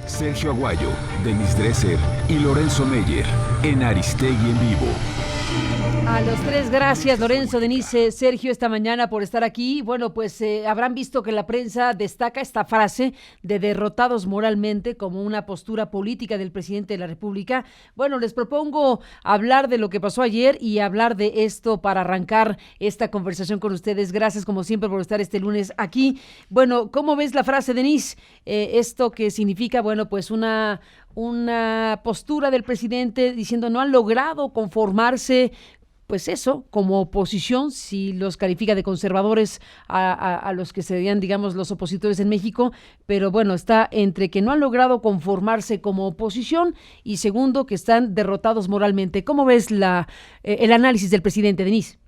Sergio Aguayo, Denis Dresser y Lorenzo Meyer en Aristegui en Vivo. A los tres, gracias Lorenzo, Denise, Sergio, esta mañana por estar aquí. Bueno, pues habrán visto que la prensa destaca esta frase de derrotados moralmente como una postura política del presidente de la República. Bueno, les propongo hablar de lo que pasó ayer y hablar de esto para arrancar esta conversación con ustedes. Gracias como siempre por estar este lunes aquí. Bueno, ¿cómo ves la frase, Denise? Esto que significa, bueno, pues una postura del presidente diciendo no han logrado conformarse, pues eso, como oposición, si los califica de conservadores a los que serían, digamos, los opositores en México, pero bueno, está entre que no han logrado conformarse como oposición y segundo, que están derrotados moralmente. ¿Cómo ves el análisis del presidente, Denise?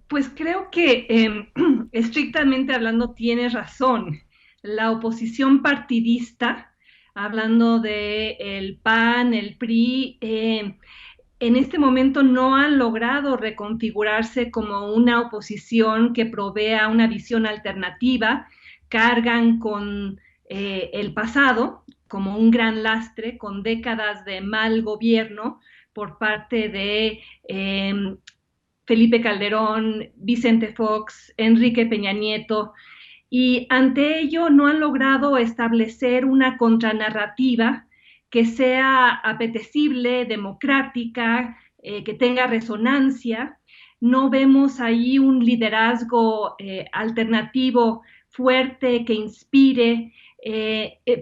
Pues creo que estrictamente hablando tienes razón. La oposición partidista, hablando de el PAN, el PRI, en este momento no han logrado reconfigurarse como una oposición que provea una visión alternativa, cargan con el pasado como un gran lastre, con décadas de mal gobierno por parte de Felipe Calderón, Vicente Fox, Enrique Peña Nieto, y ante ello no han logrado establecer una contranarrativa que sea apetecible, democrática, que tenga resonancia. No vemos ahí un liderazgo alternativo fuerte que inspire,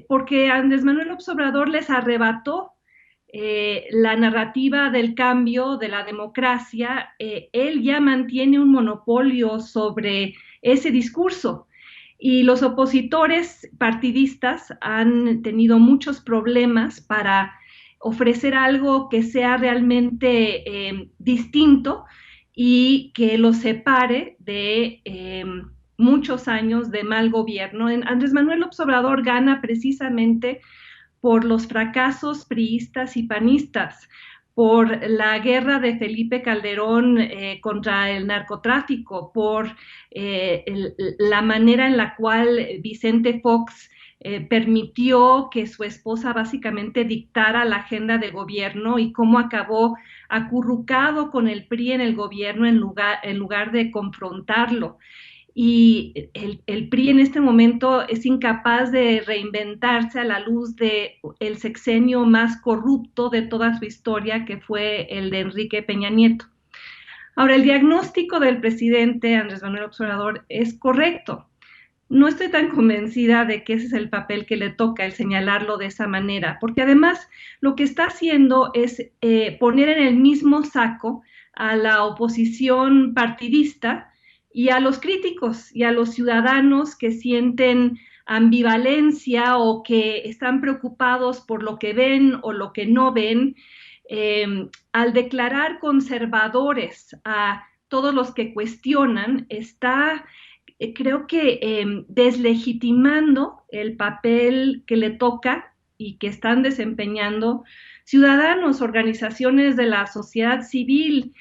porque Andrés Manuel López Obrador les arrebató la narrativa del cambio, de la democracia. Él ya mantiene un monopolio sobre ese discurso. Y los opositores partidistas han tenido muchos problemas para ofrecer algo que sea realmente distinto y que los separe de muchos años de mal gobierno. Andrés Manuel López Obrador gana precisamente por los fracasos priistas y panistas, por la guerra de Felipe Calderón contra el narcotráfico, por la manera en la cual Vicente Fox permitió que su esposa básicamente dictara la agenda de gobierno y cómo acabó acurrucado con el PRI en el gobierno en lugar de confrontarlo. Y el PRI en este momento es incapaz de reinventarse a la luz del sexenio más corrupto de toda su historia, que fue el de Enrique Peña Nieto. Ahora, el diagnóstico del presidente Andrés Manuel López Obrador es correcto. No estoy tan convencida de que ese es el papel que le toca, el señalarlo de esa manera, porque además lo que está haciendo es poner en el mismo saco a la oposición partidista y a los críticos y a los ciudadanos que sienten ambivalencia o que están preocupados por lo que ven o lo que no ven, al declarar conservadores a todos los que cuestionan, está, creo que, deslegitimando el papel que le toca y que están desempeñando ciudadanos, organizaciones de la sociedad civil,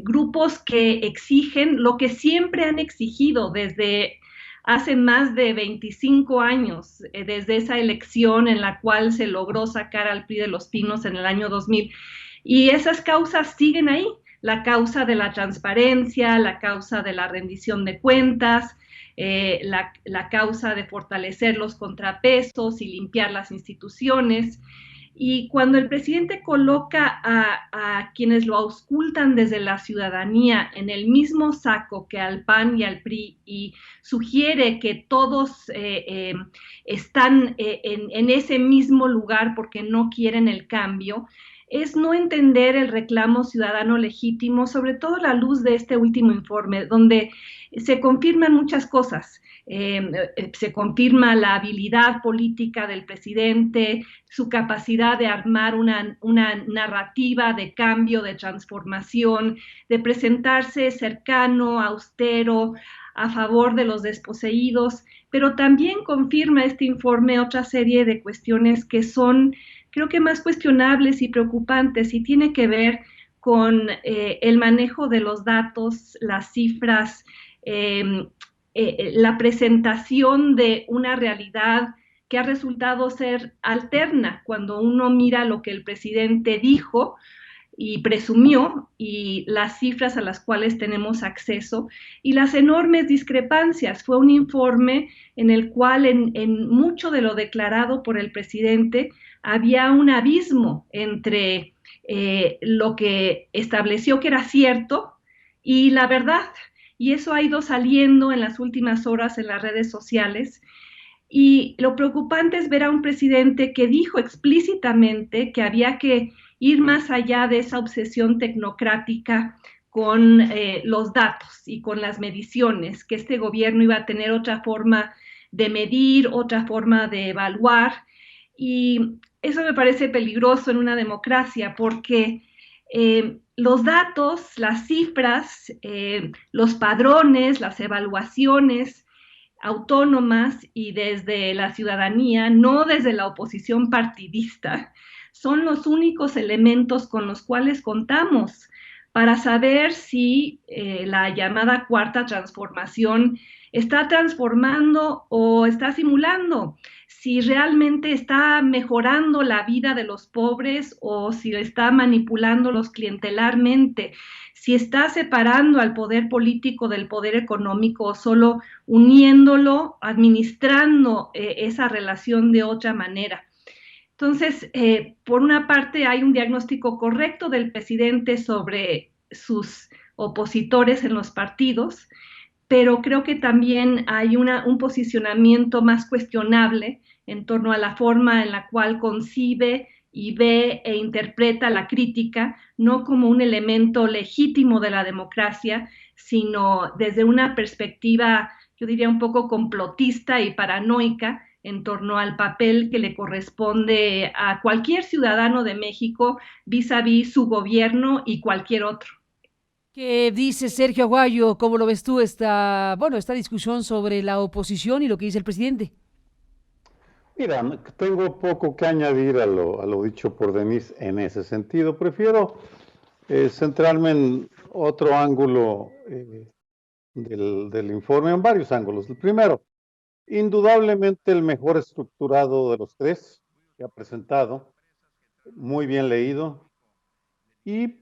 grupos que exigen lo que siempre han exigido desde hace más de 25 años, desde esa elección en la cual se logró sacar al PRI de los Pinos en el año 2000. Y esas causas siguen ahí, la causa de la transparencia, la causa de la rendición de cuentas, la causa de fortalecer los contrapesos y limpiar las instituciones. Y cuando el presidente coloca a quienes lo auscultan desde la ciudadanía en el mismo saco que al PAN y al PRI y sugiere que todos están en ese mismo lugar porque no quieren el cambio, es no entender el reclamo ciudadano legítimo, sobre todo a la luz de este último informe, donde se confirman muchas cosas. Se confirma la habilidad política del presidente, su capacidad de armar una narrativa de cambio, de transformación, de presentarse cercano, austero, a favor de los desposeídos, pero también confirma este informe otra serie de cuestiones que son, creo que, más cuestionables y preocupantes, y tiene que ver con el manejo de los datos, las cifras, la presentación de una realidad que ha resultado ser alterna cuando uno mira lo que el presidente dijo y presumió y las cifras a las cuales tenemos acceso y las enormes discrepancias. Fue un informe en el cual en mucho de lo declarado por el presidente había un abismo entre lo que estableció que era cierto y la verdad. Y eso ha ido saliendo en las últimas horas en las redes sociales. Y lo preocupante es ver a un presidente que dijo explícitamente que había que ir más allá de esa obsesión tecnocrática con los datos y con las mediciones, que este gobierno iba a tener otra forma de medir, otra forma de evaluar. Y eso me parece peligroso en una democracia porque los datos, las cifras, los padrones, las evaluaciones, autónomas y desde la ciudadanía, no desde la oposición partidista, son los únicos elementos con los cuales contamos para saber si la llamada cuarta transformación está transformando o está simulando, si realmente está mejorando la vida de los pobres o si está manipulándolos clientelarmente, si está separando al poder político del poder económico o solo uniéndolo, administrando esa relación de otra manera. Entonces, por una parte hay un diagnóstico correcto del presidente sobre sus opositores en los partidos, pero creo que también hay un posicionamiento más cuestionable en torno a la forma en la cual concibe y ve e interpreta la crítica, no como un elemento legítimo de la democracia, sino desde una perspectiva, yo diría, un poco complotista y paranoica en torno al papel que le corresponde a cualquier ciudadano de México vis-a-vis su gobierno y cualquier otro. ¿Qué dice Sergio Aguayo? ¿Cómo lo ves tú esta discusión sobre la oposición y lo que dice el presidente? Mira, tengo poco que añadir a lo dicho por Denise en ese sentido. Prefiero centrarme en otro ángulo del informe, en varios ángulos. El primero, indudablemente el mejor estructurado de los tres que ha presentado, muy bien leído. Y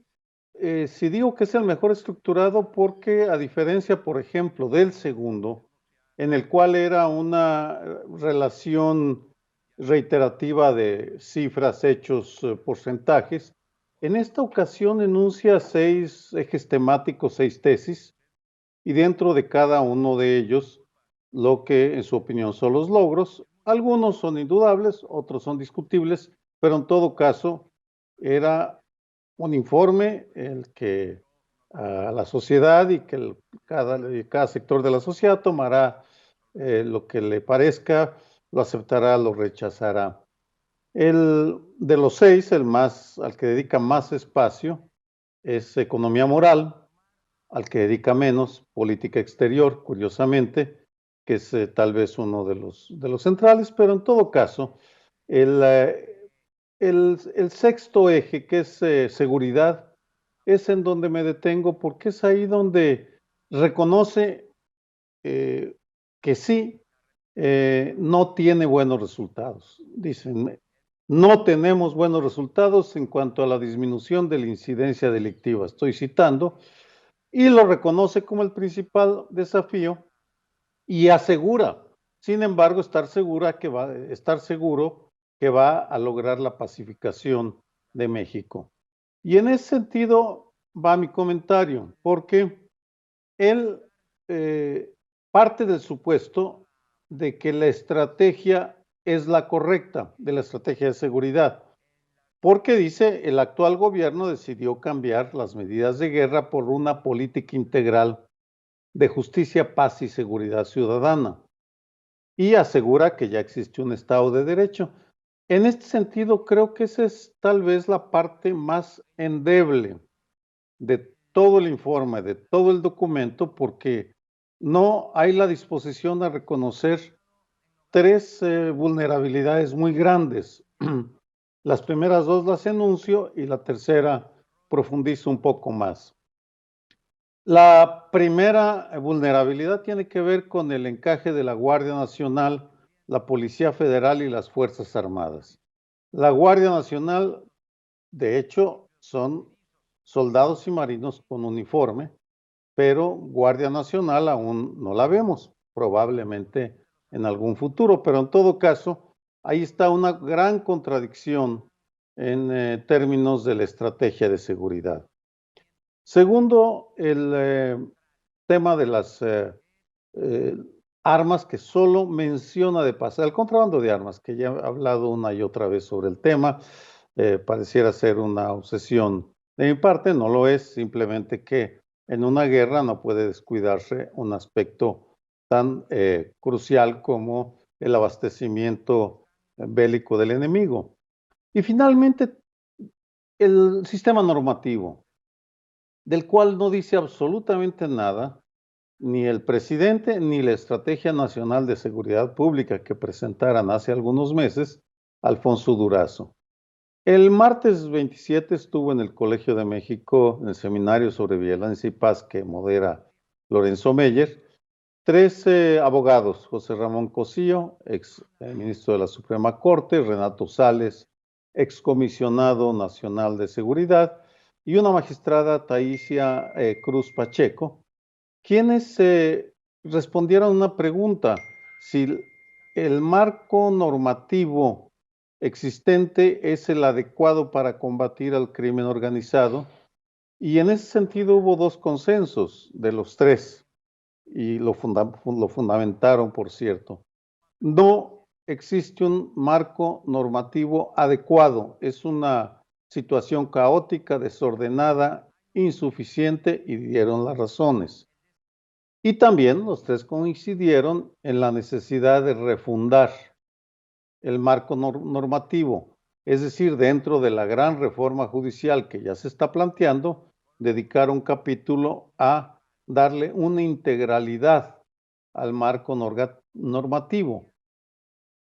si digo que es el mejor estructurado porque a diferencia, por ejemplo, del segundo, en el cual era una relación reiterativa de cifras, hechos, porcentajes, en esta ocasión enuncia 6 ejes temáticos, 6 tesis, y dentro de cada uno de ellos, lo que en su opinión son los logros. Algunos son indudables, otros son discutibles, pero en todo caso era un informe el que a la sociedad y que cada sector de la sociedad tomará lo que le parezca, lo aceptará, lo rechazará. El de los 6, al que dedica más espacio, es economía moral, al que dedica menos, política exterior, curiosamente, que es tal vez uno de los centrales, pero en todo caso, el sexto eje, que es seguridad, es en donde me detengo porque es ahí donde reconoce que sí, no tiene buenos resultados. Dicen, no tenemos buenos resultados en cuanto a la disminución de la incidencia delictiva. Estoy citando, y lo reconoce como el principal desafío y asegura, sin embargo, estar seguro que va a lograr la pacificación de México. Y en ese sentido va mi comentario, porque él parte del supuesto de que la estrategia es la correcta, de la estrategia de seguridad, porque dice, el actual gobierno decidió cambiar las medidas de guerra por una política integral de justicia, paz y seguridad ciudadana, y asegura que ya existe un Estado de Derecho. En este sentido, creo que esa es tal vez la parte más endeble de todo el informe, de todo el documento, porque no hay la disposición a reconocer 3 vulnerabilidades muy grandes. Las primeras 2 las enuncio y la tercera profundizo un poco más. La primera vulnerabilidad tiene que ver con el encaje de la Guardia Nacional, la Policía Federal y las Fuerzas Armadas. La Guardia Nacional, de hecho, son soldados y marinos con uniforme, pero Guardia Nacional aún no la vemos, probablemente en algún futuro, pero en todo caso, ahí está una gran contradicción en términos de la estrategia de seguridad. Segundo, el tema de las armas que solo menciona de pasada, el contrabando de armas, que ya he hablado una y otra vez sobre el tema, pareciera ser una obsesión de mi parte, no lo es, simplemente que en una guerra no puede descuidarse un aspecto tan crucial como el abastecimiento bélico del enemigo. Y finalmente, el sistema normativo, del cual no dice absolutamente nada ni el presidente ni la Estrategia Nacional de Seguridad Pública que presentaran hace algunos meses Alfonso Durazo. El martes 27 estuvo en el Colegio de México en el seminario sobre violencia y paz que modera Lorenzo Meyer, 3 abogados, José Ramón Cosío, ex ministro de la Suprema Corte, Renato Sales, excomisionado nacional de seguridad, y una magistrada, Taísia Cruz Pacheco, quienes respondieron una pregunta: si el marco normativo existente es el adecuado para combatir al crimen organizado, y en ese sentido hubo 2 consensos de los 3, y lo fundamentaron, por cierto. No existe un marco normativo adecuado, es una situación caótica, desordenada, insuficiente, y dieron las razones. Y también los 3 coincidieron en la necesidad de refundar el marco normativo, es decir, dentro de la gran reforma judicial que ya se está planteando, dedicar un capítulo a darle una integralidad al marco normativo.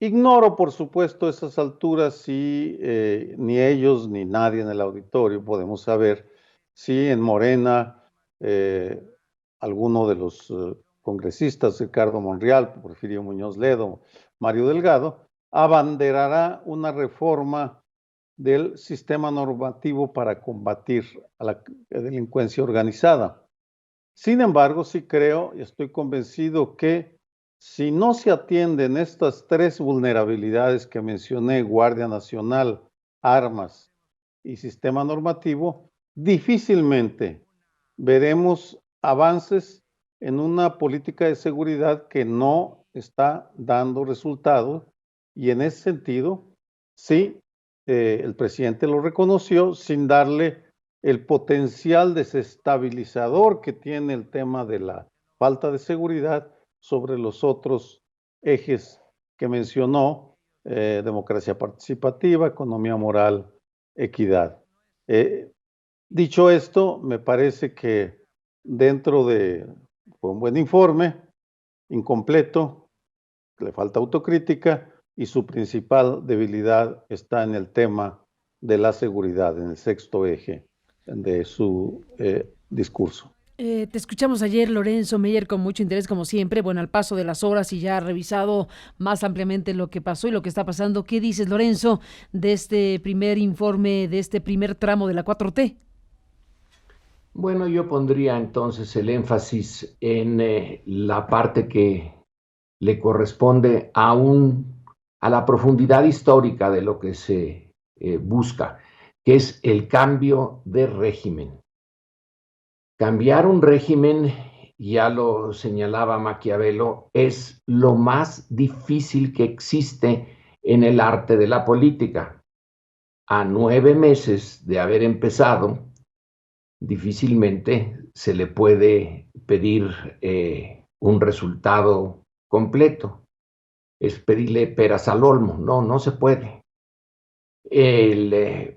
Ignoro, por supuesto, a esas alturas si ni ellos ni nadie en el auditorio podemos saber si en Morena alguno de los congresistas, Ricardo Monreal, Porfirio Muñoz Ledo, Mario Delgado, abanderará una reforma del sistema normativo para combatir a la delincuencia organizada. Sin embargo, sí creo y estoy convencido que si no se atienden estas 3 vulnerabilidades que mencioné, Guardia Nacional, armas y sistema normativo, difícilmente veremos avances en una política de seguridad que no está dando resultados, y en ese sentido, sí, el presidente lo reconoció sin darle el potencial desestabilizador que tiene el tema de la falta de seguridad sobre los otros ejes que mencionó, democracia participativa, economía moral, equidad. Dicho esto, me parece que dentro de un buen informe, incompleto, le falta autocrítica, y su principal debilidad está en el tema de la seguridad, en el 6º eje de su discurso. Te escuchamos ayer, Lorenzo Meyer, con mucho interés, como siempre, bueno, al paso de las horas y ya ha revisado más ampliamente lo que pasó y lo que está pasando. ¿Qué dices, Lorenzo, de este primer informe, de este primer tramo de la 4T? Bueno, yo pondría entonces el énfasis en la parte que le corresponde a la profundidad histórica de lo que se busca, que es el cambio de régimen. Cambiar un régimen, ya lo señalaba Maquiavelo, es lo más difícil que existe en el arte de la política. A 9 meses de haber empezado, difícilmente se le puede pedir un resultado completo. Es pedirle peras al olmo. No se puede. El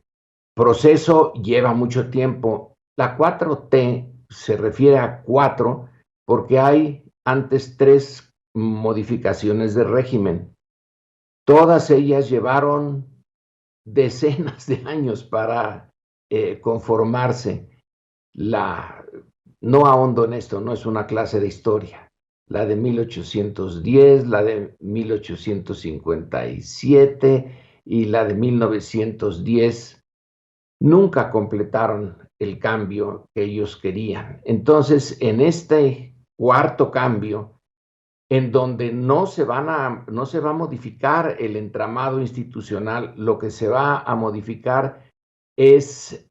proceso lleva mucho tiempo. La 4T se refiere a 4 porque hay antes 3 modificaciones de régimen. Todas ellas llevaron decenas de años para conformarse. La no ahondo en esto, no es una clase de historia. La de 1810, la de 1857 y la de 1910 nunca completaron el cambio que ellos querían. Entonces, en este cuarto cambio, en donde no se va a modificar el entramado institucional, lo que se va a modificar es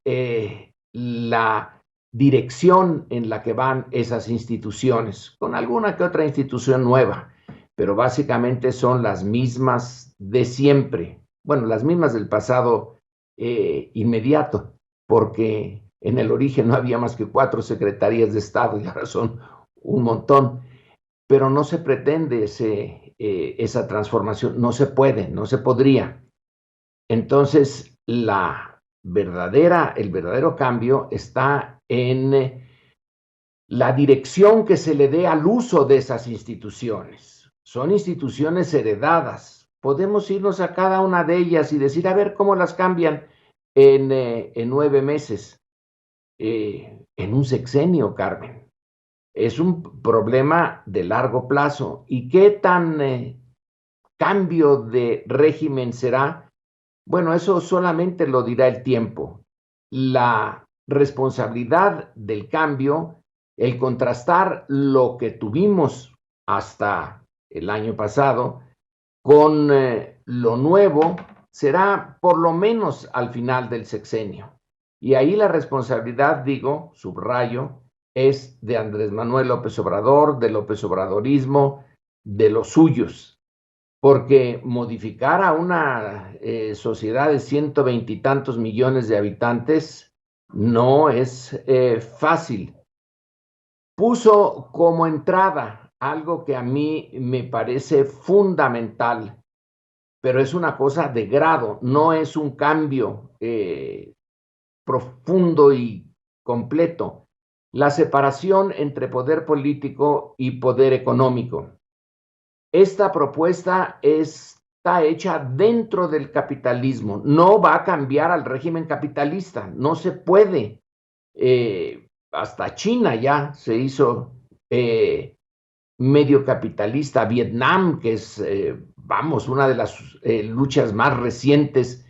la dirección en la que van esas instituciones, con alguna que otra institución nueva, pero básicamente son las mismas de siempre, bueno, las mismas del pasado inmediato, porque en el origen no había más que 4 secretarías de Estado y ahora son un montón, pero no se pretende esa transformación, no se puede, no se podría. Entonces, el verdadero cambio está en la dirección que se le dé al uso de esas instituciones. Son instituciones heredadas. Podemos irnos a cada una de ellas y decir, a ver cómo las cambian en 9 meses, en un sexenio, Carmen. Es un problema de largo plazo. ¿Y qué tan cambio de régimen será? Bueno, eso solamente lo dirá el tiempo. La responsabilidad del cambio, el contrastar lo que tuvimos hasta el año pasado con lo nuevo, será por lo menos al final del sexenio. Y ahí la responsabilidad, digo, subrayo, es de Andrés Manuel López Obrador, del López Obradorismo, de los suyos. Porque modificar a una sociedad de 120 y tantos millones de habitantes no es fácil. Puso como entrada algo que a mí me parece fundamental, pero es una cosa de grado, no es un cambio profundo y completo. La separación entre poder político y poder económico. Esta propuesta está hecha dentro del capitalismo, no va a cambiar al régimen capitalista, no se puede. Hasta China ya se hizo medio capitalista, Vietnam, que es, una de las luchas más recientes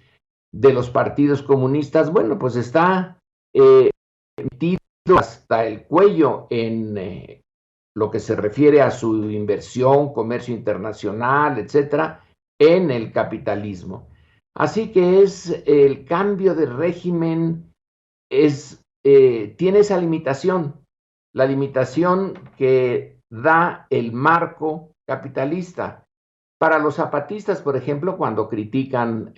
de los partidos comunistas, bueno, pues está metido hasta el cuello en lo que se refiere a su inversión, comercio internacional, etcétera, en el capitalismo. Así que el cambio de régimen tiene esa limitación, la limitación que da el marco capitalista. Para los zapatistas, por ejemplo, cuando critican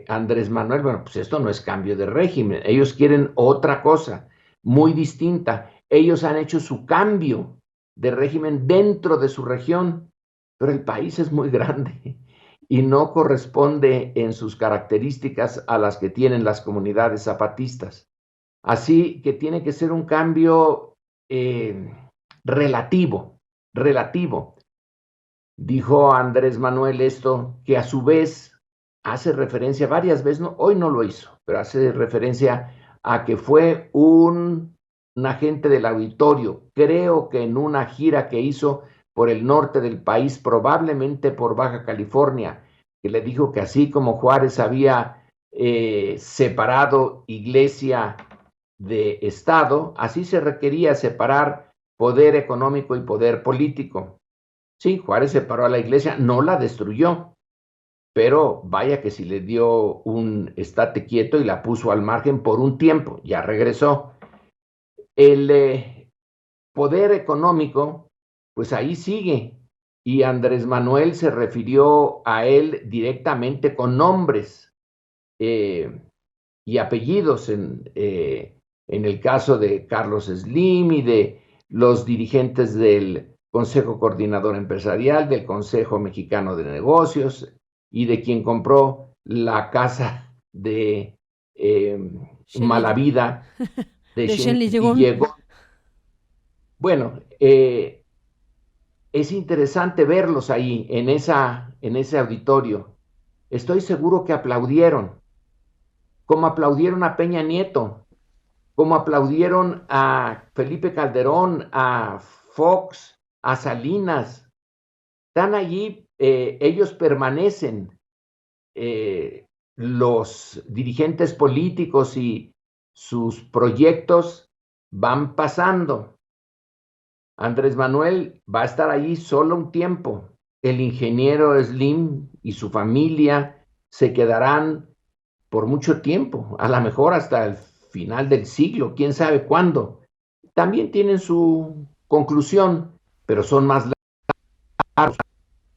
a Andrés Manuel, bueno, pues esto no es cambio de régimen, ellos quieren otra cosa, muy distinta. Ellos han hecho su cambio de régimen dentro de su región, pero el país es muy grande y no corresponde en sus características a las que tienen las comunidades zapatistas. Así que tiene que ser un cambio relativo. Dijo Andrés Manuel esto, que a su vez hace referencia varias veces, hoy no lo hizo, pero hace referencia a que fue un agente del auditorio, creo que en una gira que hizo por el norte del país, probablemente por Baja California, que le dijo que así como Juárez había separado iglesia de Estado, así se requería separar poder económico y poder político. Sí, Juárez separó a la iglesia, no la destruyó, pero vaya que si le dio un estate quieto y la puso al margen por un tiempo, ya regresó. El poder económico, pues ahí sigue, y Andrés Manuel se refirió a él directamente con nombres y apellidos en el caso de Carlos Slim y de los dirigentes del Consejo Coordinador Empresarial, del Consejo Mexicano de Negocios y de quien compró la casa de Malavida de Shenli llegó. Bueno, es interesante verlos ahí en ese auditorio. Estoy seguro que aplaudieron, como aplaudieron a Peña Nieto, como aplaudieron a Felipe Calderón, a Fox, a Salinas. Están allí, ellos permanecen, los dirigentes políticos y sus proyectos van pasando. Andrés Manuel va a estar ahí solo un tiempo. El ingeniero Slim y su familia se quedarán por mucho tiempo, a lo mejor hasta el final del siglo, quién sabe cuándo. También tienen su conclusión, pero son más largos.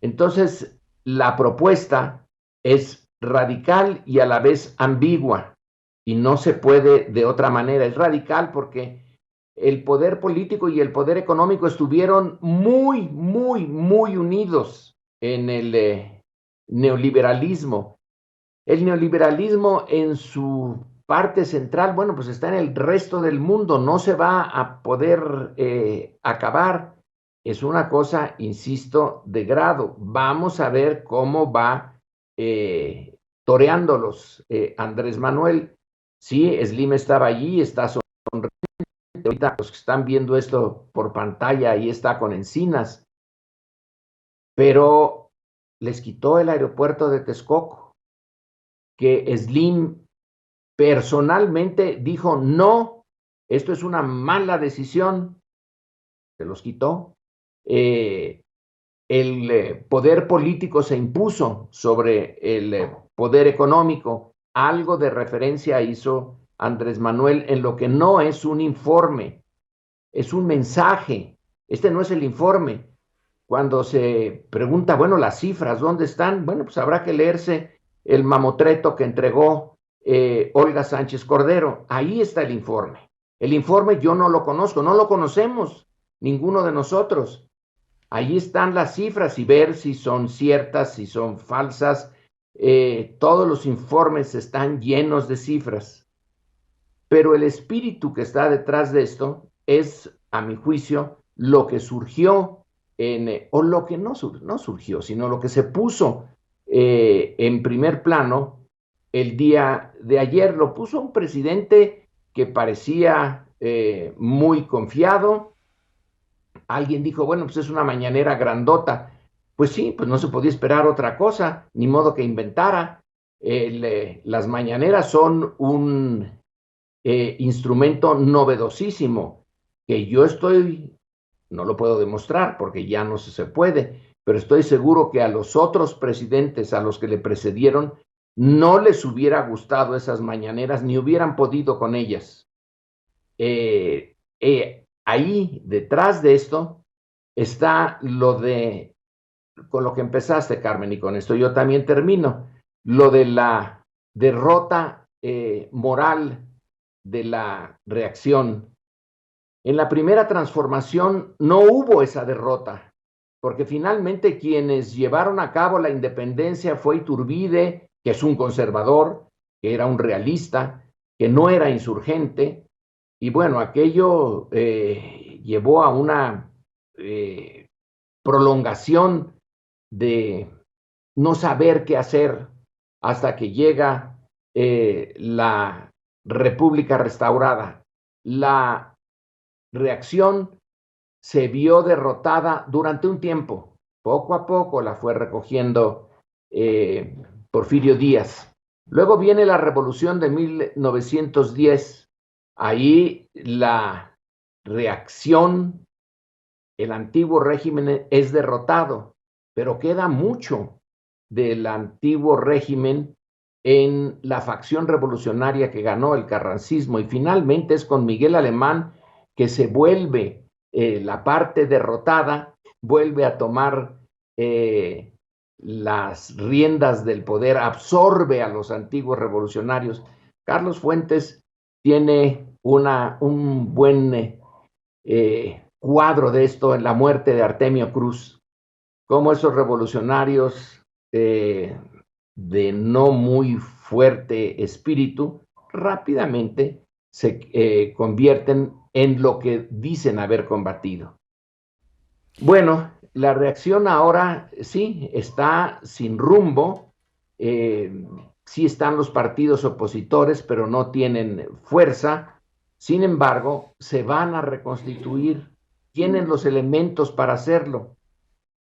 Entonces, la propuesta es radical y a la vez ambigua, y no se puede de otra manera. Es radical porque el poder político y el poder económico estuvieron muy, muy, muy unidos en el neoliberalismo. El neoliberalismo en su parte central, bueno, pues está en el resto del mundo, no se va a poder acabar. Es una cosa, insisto, de grado. Vamos a ver cómo va toreándolos Andrés Manuel. Sí, Slim estaba allí, está sonriendo. Ahorita los que están viendo esto por pantalla, ahí está con Encinas, pero les quitó el aeropuerto de Texcoco, que Slim personalmente dijo, no, esto es una mala decisión, se los quitó. El poder político se impuso sobre el poder económico. Algo de referencia hizo Andrés Manuel en lo que no es un informe, es un mensaje. Este no es el informe. Cuando se pregunta, bueno, las cifras, ¿dónde están? Bueno, pues habrá que leerse el mamotreto que entregó Olga Sánchez Cordero. Ahí está el informe. El informe yo no lo conozco, no lo conocemos, ninguno de nosotros. Ahí están las cifras y ver si son ciertas, si son falsas. Todos los informes están llenos de cifras. Pero el espíritu que está detrás de esto es, a mi juicio, lo que surgió o lo que no surgió, sino lo que se puso en primer plano el día de ayer. Lo puso un presidente que parecía muy confiado. Alguien dijo, bueno, pues es una mañanera grandota. Pues sí, pues no se podía esperar otra cosa, ni modo que inventara. Las mañaneras son un instrumento novedosísimo, que yo no lo puedo demostrar porque ya no se puede, pero estoy seguro que a los otros presidentes, a los que le precedieron, no les hubiera gustado esas mañaneras, ni hubieran podido con ellas. Ahí, detrás de esto, está con lo que empezaste, Carmen, y con esto yo también termino, lo de la derrota moral de la reacción. En la primera transformación no hubo esa derrota, porque finalmente quienes llevaron a cabo la independencia fue Iturbide, que es un conservador, que era un realista, que no era insurgente, y bueno, aquello llevó a una prolongación de no saber qué hacer hasta que llega la República restaurada. La reacción se vio derrotada durante un tiempo. Poco a poco la fue recogiendo Porfirio Díaz. Luego viene la revolución de 1910. Ahí la reacción, el antiguo régimen es derrotado, pero queda mucho del antiguo régimen en la facción revolucionaria que ganó el carrancismo, y finalmente es con Miguel Alemán que se vuelve la parte derrotada, vuelve a tomar las riendas del poder, absorbe a los antiguos revolucionarios. Carlos Fuentes tiene un buen cuadro de esto en La muerte de Artemio Cruz, cómo esos revolucionarios de no muy fuerte espíritu rápidamente se convierten en lo que dicen haber combatido. Bueno, la reacción ahora sí está sin rumbo, sí están los partidos opositores, pero no tienen fuerza. Sin embargo, se van a reconstituir, tienen los elementos para hacerlo.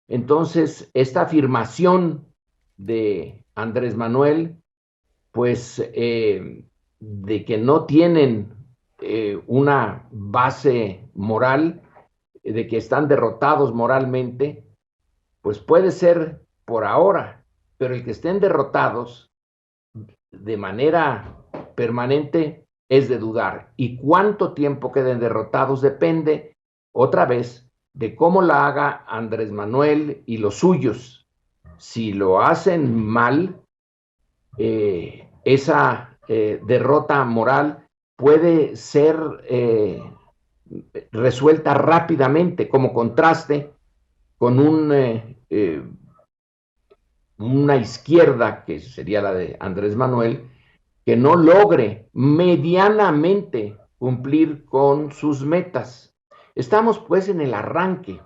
Entonces, esta afirmación de Andrés Manuel, pues, de que no tienen una base moral, de que están derrotados moralmente, pues puede ser por ahora, pero el que estén derrotados de manera permanente es de dudar. Y cuánto tiempo queden derrotados depende, otra vez, de cómo la haga Andrés Manuel y los suyos. Si lo hacen mal, esa derrota moral puede ser resuelta rápidamente, como contraste con una izquierda, que sería la de Andrés Manuel, que no logre medianamente cumplir con sus metas. Estamos pues en el arranque.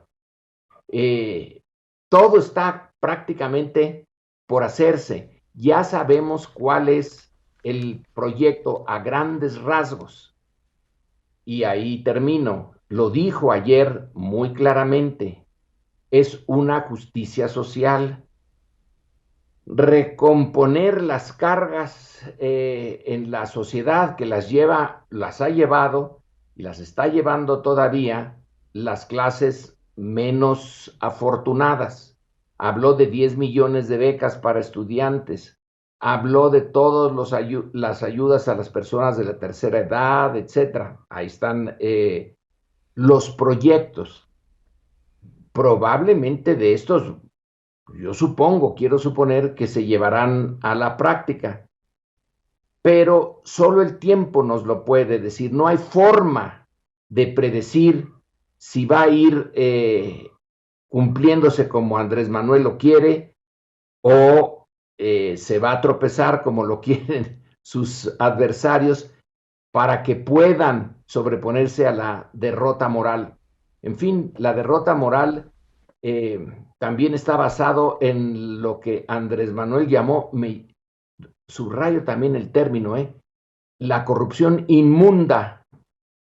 Todo está prácticamente por hacerse. Ya sabemos cuál es el proyecto a grandes rasgos. Y ahí termino. Lo dijo ayer muy claramente. Es una justicia social. Recomponer las cargas en la sociedad que las ha llevado y las está llevando todavía las clases menos afortunadas. Habló de 10 millones de becas para estudiantes, habló de todas las ayudas a las personas de la tercera edad, etc. Ahí están los proyectos. Probablemente de estos, quiero suponer que se llevarán a la práctica, pero solo el tiempo nos lo puede decir. No hay forma de predecir si va a ir cumpliéndose como Andrés Manuel lo quiere o se va a tropezar como lo quieren sus adversarios para que puedan sobreponerse a la derrota moral. En fin, la derrota moral también está basado en lo que Andrés Manuel llamó, subrayo también el término, la corrupción inmunda.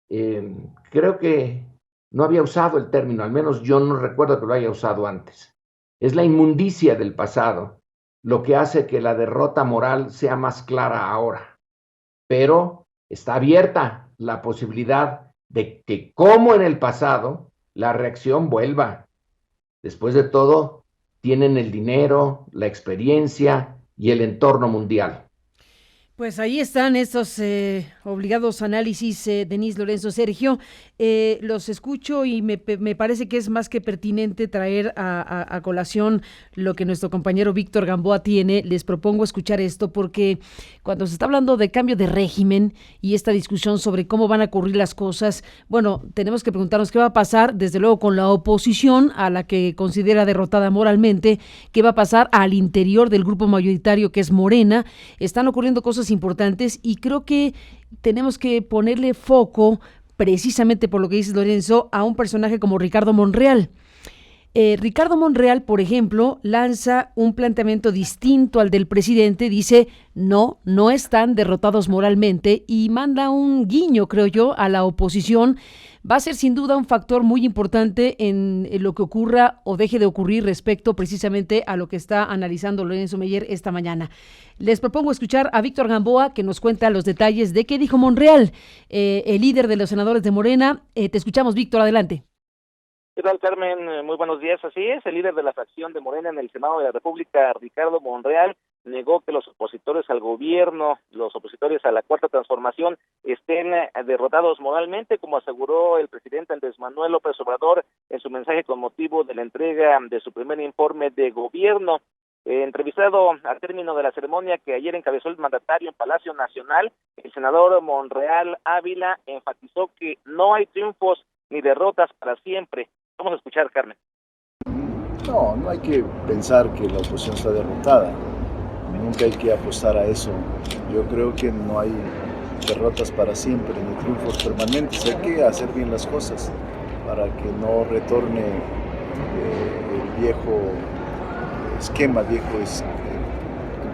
Creo que no había usado el término, al menos yo no recuerdo que lo haya usado antes. Es la inmundicia del pasado lo que hace que la derrota moral sea más clara ahora. Pero está abierta la posibilidad de que, como en el pasado, la reacción vuelva. Después de todo, tienen el dinero, la experiencia y el entorno mundial. Pues ahí están estos obligados análisis, Denise, Lorenzo, Sergio. Los escucho y me parece que es más que pertinente traer a colación lo que nuestro compañero Víctor Gamboa tiene. Les propongo escuchar esto porque cuando se está hablando de cambio de régimen y esta discusión sobre cómo van a ocurrir las cosas, bueno, tenemos que preguntarnos qué va a pasar, desde luego, con la oposición, a la que considera derrotada moralmente, qué va a pasar al interior del grupo mayoritario que es Morena. Están ocurriendo cosas importantes y creo que tenemos que ponerle foco, precisamente por lo que dices, Lorenzo, a un personaje como Ricardo Monreal. Ricardo Monreal, por ejemplo, lanza un planteamiento distinto al del presidente, dice, no están derrotados moralmente, y manda un guiño, creo yo, a la oposición. Va a ser sin duda un factor muy importante en lo que ocurra o deje de ocurrir respecto precisamente a lo que está analizando Lorenzo Meyer esta mañana. Les propongo escuchar a Víctor Gamboa, que nos cuenta los detalles de qué dijo Monreal, el líder de los senadores de Morena. Te escuchamos, Víctor, adelante. ¿Qué tal, Carmen? Muy buenos días. Así es, el líder de la fracción de Morena en el Senado de la República, Ricardo Monreal, negó que los opositores al gobierno, los opositores a la Cuarta Transformación, estén derrotados moralmente, como aseguró el presidente Andrés Manuel López Obrador en su mensaje con motivo de la entrega de su primer informe de gobierno. Entrevistado al término de la ceremonia que ayer encabezó el mandatario en Palacio Nacional, el senador Monreal Ávila enfatizó que no hay triunfos ni derrotas para siempre. Vamos a escuchar, Carmen. No hay que pensar que la oposición está derrotada. Nunca hay que apostar a eso. Yo creo que no hay derrotas para siempre, ni triunfos permanentes. Hay que hacer bien las cosas para que no retorne el viejo esquema, el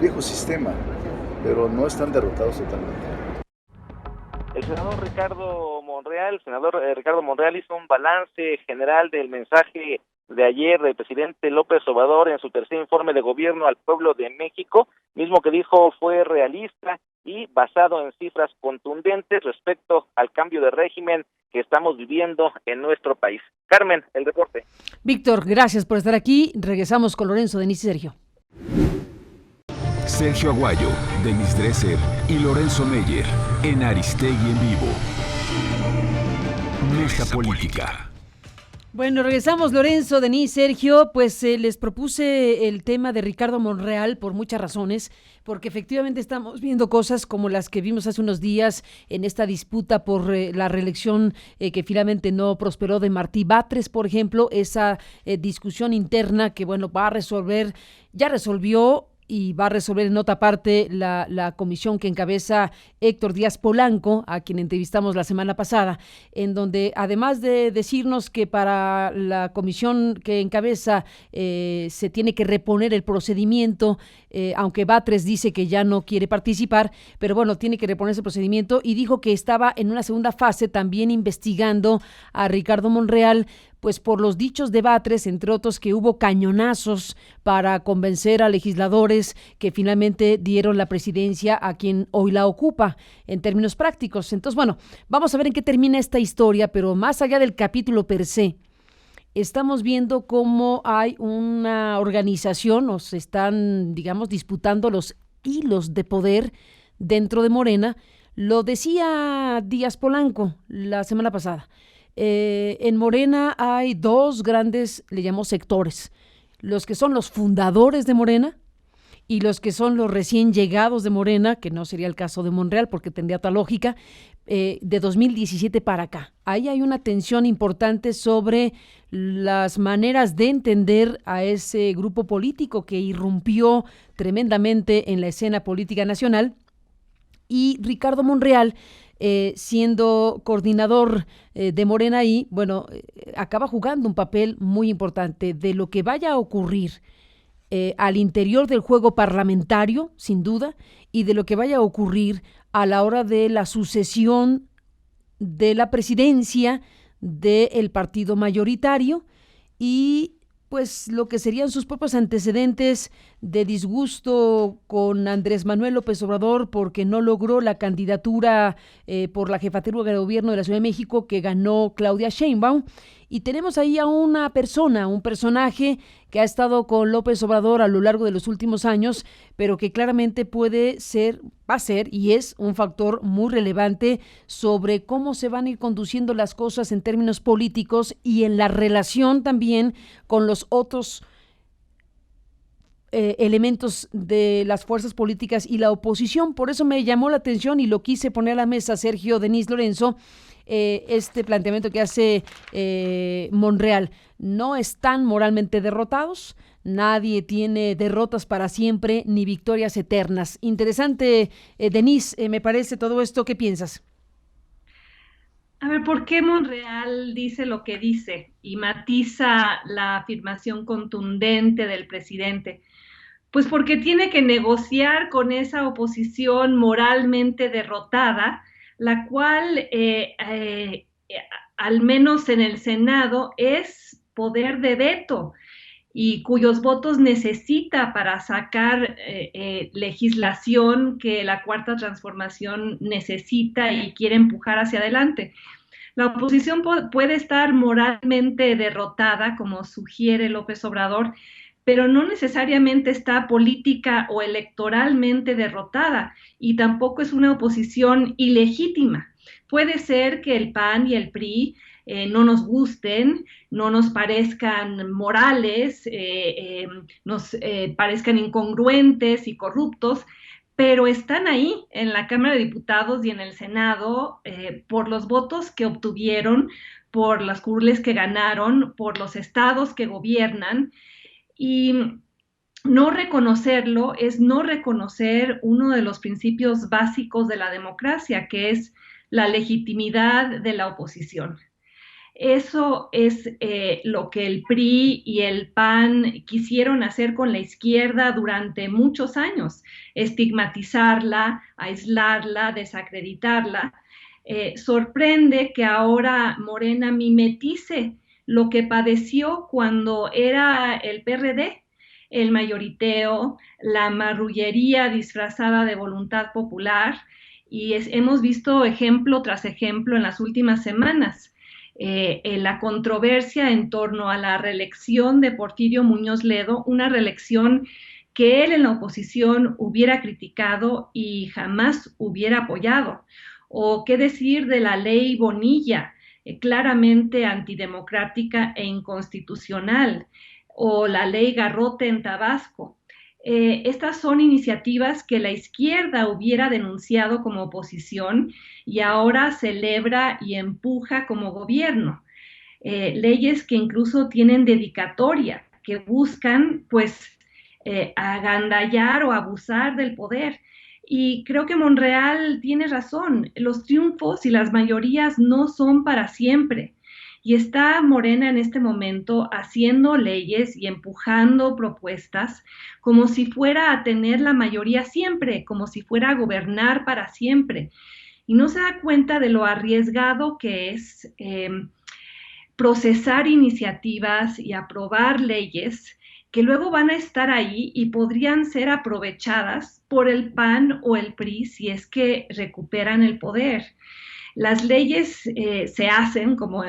viejo sistema. Pero no están derrotados totalmente. El senador Ricardo Monreal hizo un balance general del mensaje de ayer del presidente López Obrador en su tercer informe de gobierno al pueblo de México, mismo que dijo fue realista y basado en cifras contundentes respecto al cambio de régimen que estamos viviendo en nuestro país. Carmen, el reporte. Víctor, gracias por estar aquí. Regresamos con Lorenzo, Denise y Sergio. Sergio Aguayo, Denise Dresser y Lorenzo Meyer en Aristegui en Vivo. Mesa Política. Bueno, regresamos, Lorenzo, Denise, Sergio, pues les propuse el tema de Ricardo Monreal por muchas razones, porque efectivamente estamos viendo cosas como las que vimos hace unos días en esta disputa por la reelección que finalmente no prosperó de Martí Batres, por ejemplo, esa discusión interna que, bueno, va a resolver, ya resolvió, y va a resolver en otra parte la comisión que encabeza Héctor Díaz Polanco, a quien entrevistamos la semana pasada, en donde además de decirnos que para la comisión que encabeza se tiene que reponer el procedimiento, aunque Batres dice que ya no quiere participar, pero bueno, tiene que reponer ese procedimiento, y dijo que estaba en una segunda fase también investigando a Ricardo Monreal, pues por los dichos de Batres, entre otros, que hubo cañonazos para convencer a legisladores que finalmente dieron la presidencia a quien hoy la ocupa, en términos prácticos. Entonces, bueno, vamos a ver en qué termina esta historia, pero más allá del capítulo per se, estamos viendo cómo hay una organización, o se están, digamos, disputando los hilos de poder dentro de Morena. Lo decía Díaz Polanco la semana pasada. En Morena hay dos grandes, le llamó sectores, los que son los fundadores de Morena y los que son los recién llegados de Morena, que no sería el caso de Monreal porque tendría otra lógica, de 2017 para acá. Ahí hay una tensión importante sobre las maneras de entender a ese grupo político que irrumpió tremendamente en la escena política nacional, y Ricardo Monreal, siendo coordinador de Morena ahí, bueno, acaba jugando un papel muy importante de lo que vaya a ocurrir al interior del juego parlamentario, sin duda, y de lo que vaya a ocurrir a la hora de la sucesión de la presidencia del partido mayoritario, y pues lo que serían sus propios antecedentes de disgusto con Andrés Manuel López Obrador porque no logró la candidatura por la jefatura de gobierno de la Ciudad de México que ganó Claudia Sheinbaum. Y tenemos ahí a una persona, un personaje que ha estado con López Obrador a lo largo de los últimos años, pero que claramente puede ser, va a ser y es un factor muy relevante sobre cómo se van a ir conduciendo las cosas en términos políticos y en la relación también con los otros elementos de las fuerzas políticas y la oposición. Por eso me llamó la atención y lo quise poner a la mesa, Sergio, Denise, Lorenzo, este planteamiento que hace Monreal. No están moralmente derrotados, nadie tiene derrotas para siempre ni victorias eternas. Interesante, Denise, me parece todo esto. ¿Qué piensas? A ver, ¿por qué Monreal dice lo que dice y matiza la afirmación contundente del presidente? Pues porque tiene que negociar con esa oposición moralmente derrotada, la cual, al menos en el Senado, es poder de veto y cuyos votos necesita para sacar legislación que la Cuarta Transformación necesita y quiere empujar hacia adelante. La oposición puede estar moralmente derrotada, como sugiere López Obrador, pero no necesariamente está política o electoralmente derrotada, y tampoco es una oposición ilegítima. Puede ser que el PAN y el PRI no nos gusten, no nos parezcan morales, nos parezcan incongruentes y corruptos, pero están ahí en la Cámara de Diputados y en el Senado por los votos que obtuvieron, por las curules que ganaron, por los estados que gobiernan. Y no reconocerlo es no reconocer uno de los principios básicos de la democracia, que es la legitimidad de la oposición. Eso es lo que el PRI y el PAN quisieron hacer con la izquierda durante muchos años, estigmatizarla, aislarla, desacreditarla. Sorprende que ahora Morena mimetice lo que padeció cuando era el PRD, el mayoriteo, la marrullería disfrazada de voluntad popular, y hemos visto ejemplo tras ejemplo en las últimas semanas. En la controversia en torno a la reelección de Porfirio Muñoz Ledo, una reelección que él en la oposición hubiera criticado y jamás hubiera apoyado. O qué decir de la ley Bonilla, claramente antidemocrática e inconstitucional, o la ley Garrote en Tabasco. Estas son iniciativas que la izquierda hubiera denunciado como oposición y ahora celebra y empuja como gobierno. Leyes que incluso tienen dedicatoria, que buscan pues agandallar o abusar del poder. Y creo que Monreal tiene razón, los triunfos y las mayorías no son para siempre. Y está Morena en este momento haciendo leyes y empujando propuestas como si fuera a tener la mayoría siempre, como si fuera a gobernar para siempre. Y no se da cuenta de lo arriesgado que es procesar iniciativas y aprobar leyes que luego van a estar ahí y podrían ser aprovechadas por el PAN o el PRI si es que recuperan el poder. Las leyes se hacen, como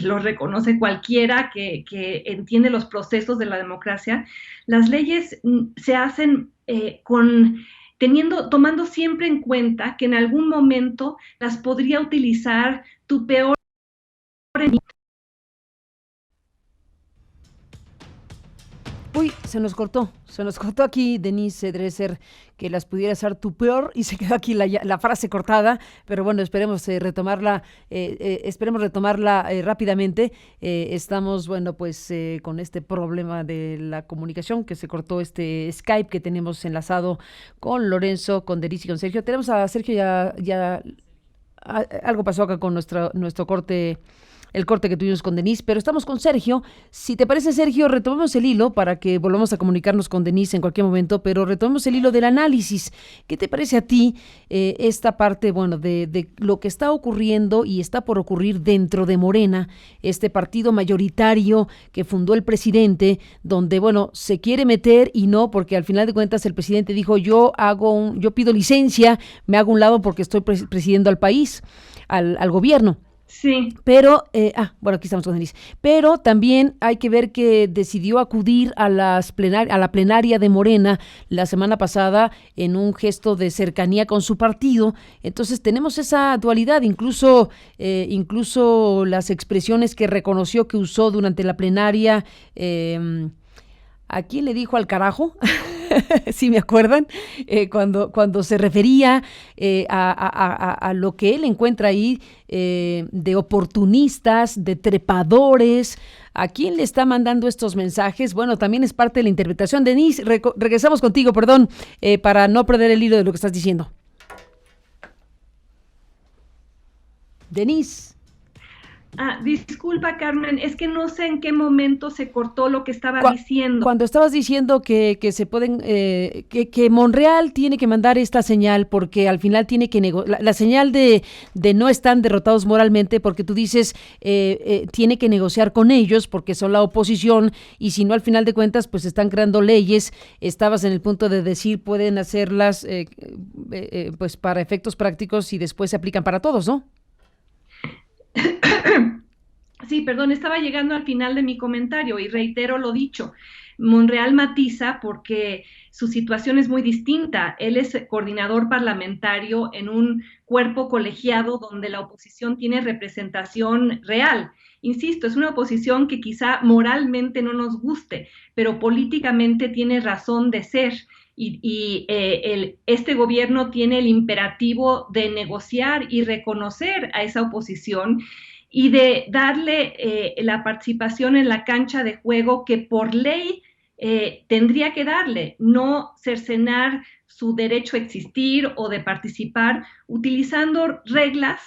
lo reconoce cualquiera que entiende los procesos de la democracia, las leyes se hacen tomando siempre en cuenta que en algún momento las podría utilizar tu peor enemigo. Uy, se nos cortó aquí Denise Dresser, que las pudiera ser tu peor, y se quedó aquí la frase cortada, pero bueno, esperemos retomarla rápidamente. Estamos, bueno, pues con este problema de la comunicación, que se cortó este Skype que tenemos enlazado con Lorenzo, con Denise y con Sergio. Tenemos a Sergio ya algo pasó acá con nuestro corte, el corte que tuvimos con Denise, pero estamos con Sergio. Si te parece, Sergio, retomemos el hilo para que volvamos a comunicarnos con Denise en cualquier momento, pero retomemos el hilo del análisis. ¿Qué te parece a ti esta parte, bueno, de lo que está ocurriendo y está por ocurrir dentro de Morena, este partido mayoritario que fundó el presidente, donde, bueno, se quiere meter y no, porque al final de cuentas el presidente dijo, yo pido licencia, me hago un lado porque estoy presidiendo al país, al gobierno. Sí. Pero, bueno, aquí estamos con Denise. Pero también hay que ver que decidió acudir a la plenaria de Morena la semana pasada en un gesto de cercanía con su partido. Entonces tenemos esa dualidad, incluso las expresiones que reconoció que usó durante la plenaria. ¿A quién le dijo al carajo? ¿Sí me acuerdan? Cuando se refería a lo que él encuentra ahí de oportunistas, de trepadores. ¿A quién le está mandando estos mensajes? Bueno, también es parte de la interpretación. Denise, regresamos contigo, perdón, para no perder el hilo de lo que estás diciendo. Denise. Disculpa, Carmen, es que no sé en qué momento se cortó lo que estaba diciendo. Cuando estabas diciendo que se pueden, que Monreal tiene que mandar esta señal porque al final tiene que la señal de no están derrotados moralmente, porque tú dices tiene que negociar con ellos porque son la oposición y si no, al final de cuentas pues están creando leyes. Estabas en el punto de decir pueden hacerlas pues para efectos prácticos y después se aplican para todos, ¿no? Sí, perdón, estaba llegando al final de mi comentario y reitero lo dicho. Monreal matiza porque su situación es muy distinta. Él es coordinador parlamentario en un cuerpo colegiado donde la oposición tiene representación real. Insisto, es una oposición que quizá moralmente no nos guste, pero políticamente tiene razón de ser. Este gobierno tiene el imperativo de negociar y reconocer a esa oposición y de darle la participación en la cancha de juego que por ley tendría que darle, no cercenar su derecho a existir o de participar utilizando reglas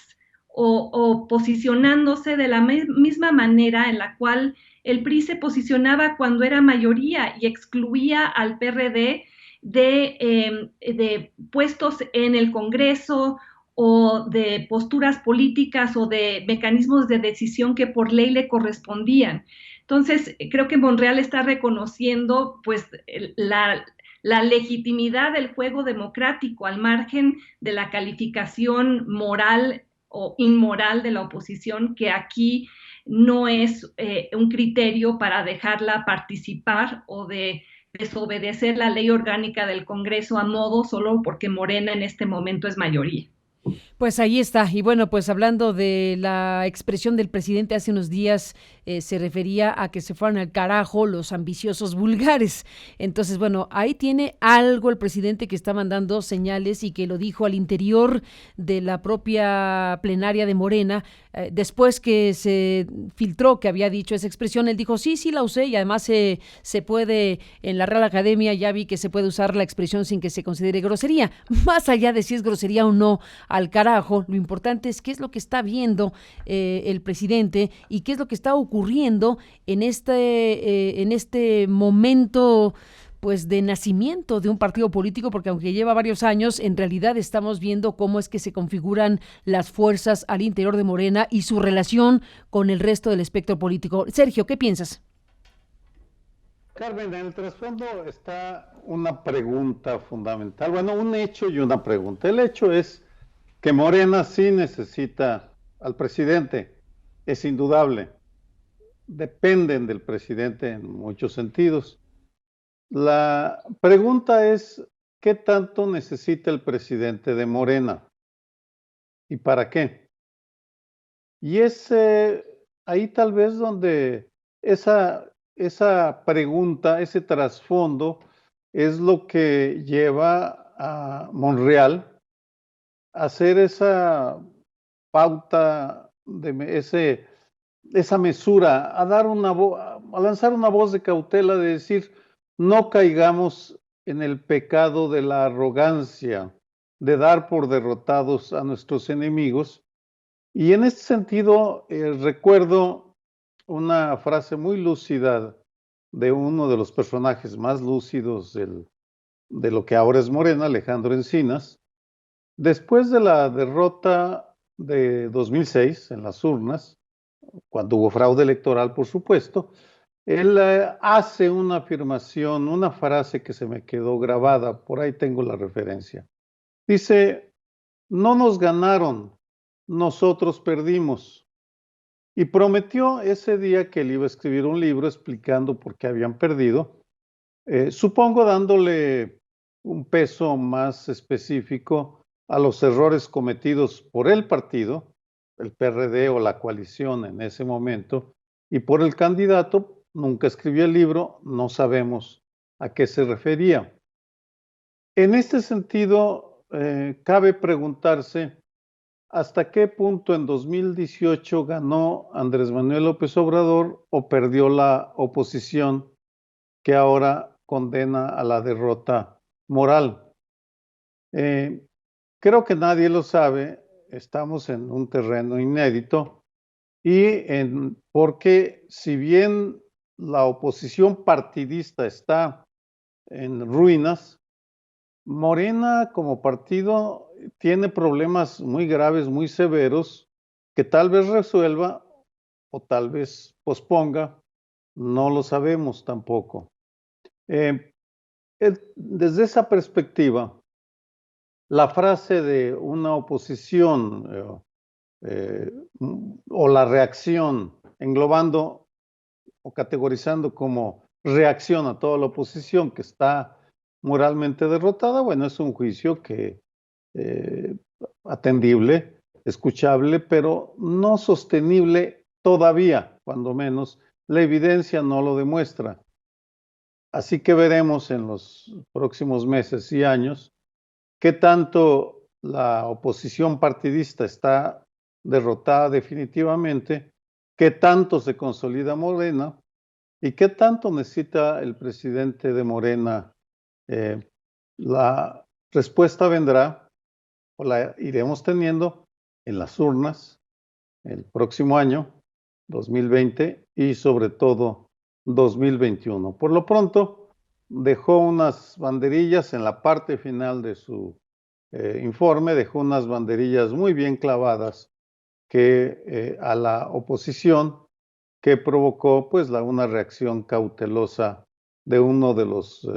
o posicionándose de la misma manera en la cual el PRI se posicionaba cuando era mayoría y excluía al PRD de puestos en el Congreso o de posturas políticas o de mecanismos de decisión que por ley le correspondían. Entonces, creo que Monreal está reconociendo pues la legitimidad del juego democrático al margen de la calificación moral o inmoral de la oposición, que aquí no es un criterio para dejarla participar o de desobedecer la ley orgánica del Congreso a modo solo porque Morena en este momento es mayoría. Pues ahí está. Y bueno, pues hablando de la expresión del presidente hace unos días, se refería a que se fueran al carajo los ambiciosos vulgares. Entonces, bueno, ahí tiene algo el presidente que está mandando señales y que lo dijo al interior de la propia plenaria de Morena. Después que se filtró que había dicho esa expresión, él dijo, sí, la usé y además se puede, en la Real Academia ya vi que se puede usar la expresión sin que se considere grosería. Más allá de si es grosería o no, al carajo, lo importante es qué es lo que está viendo el presidente y qué es lo que está ocurriendo en este momento pues de nacimiento de un partido político, porque aunque lleva varios años, en realidad estamos viendo cómo es que se configuran las fuerzas al interior de Morena y su relación con el resto del espectro político. Sergio, ¿qué piensas? Carmen, en el trasfondo está una pregunta fundamental, bueno, un hecho y una pregunta. El hecho es que Morena sí necesita al presidente, es indudable, dependen del presidente en muchos sentidos. La pregunta es, ¿qué tanto necesita el presidente de Morena? ¿Y para qué? Y es ahí tal vez donde esa pregunta, ese trasfondo, es lo que lleva a Monreal a hacer esa pauta, esa mesura, a lanzar una voz de cautela de decir, no caigamos en el pecado de la arrogancia, de dar por derrotados a nuestros enemigos. Y en este sentido, recuerdo una frase muy lúcida de uno de los personajes más lúcidos de lo que ahora es Morena, Alejandro Encinas, después de la derrota de 2006 en las urnas, cuando hubo fraude electoral, por supuesto, él hace una afirmación, una frase que se me quedó grabada, por ahí tengo la referencia. Dice, no nos ganaron, nosotros perdimos. Y prometió ese día que él iba a escribir un libro explicando por qué habían perdido, supongo dándole un peso más específico a los errores cometidos por el partido, el PRD o la coalición en ese momento, y por el candidato. Nunca escribió el libro, no sabemos a qué se refería. En este sentido, cabe preguntarse hasta qué punto en 2018 ganó Andrés Manuel López Obrador o perdió la oposición que ahora condena a la derrota moral. Creo que nadie lo sabe, estamos en un terreno inédito porque si bien la oposición partidista está en ruinas, Morena como partido tiene problemas muy graves, muy severos, que tal vez resuelva o tal vez posponga, no lo sabemos tampoco. Desde esa perspectiva, la frase de una oposición o la reacción, englobando o categorizando como reacción a toda la oposición que está moralmente derrotada, bueno, es un juicio que atendible, escuchable, pero no sostenible todavía, cuando menos la evidencia no lo demuestra. Así que veremos en los próximos meses y años qué tanto la oposición partidista está derrotada definitivamente, qué tanto se consolida Morena y qué tanto necesita el presidente de Morena. La respuesta vendrá o la iremos teniendo en las urnas el próximo año, 2020 y sobre todo 2021. Por lo pronto, dejó unas banderillas en la parte final de su informe dejó unas banderillas muy bien clavadas que a la oposición, que provocó pues una reacción cautelosa de uno de los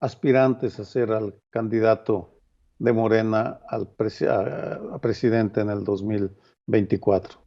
aspirantes a ser al candidato de Morena a presidente en el 2024.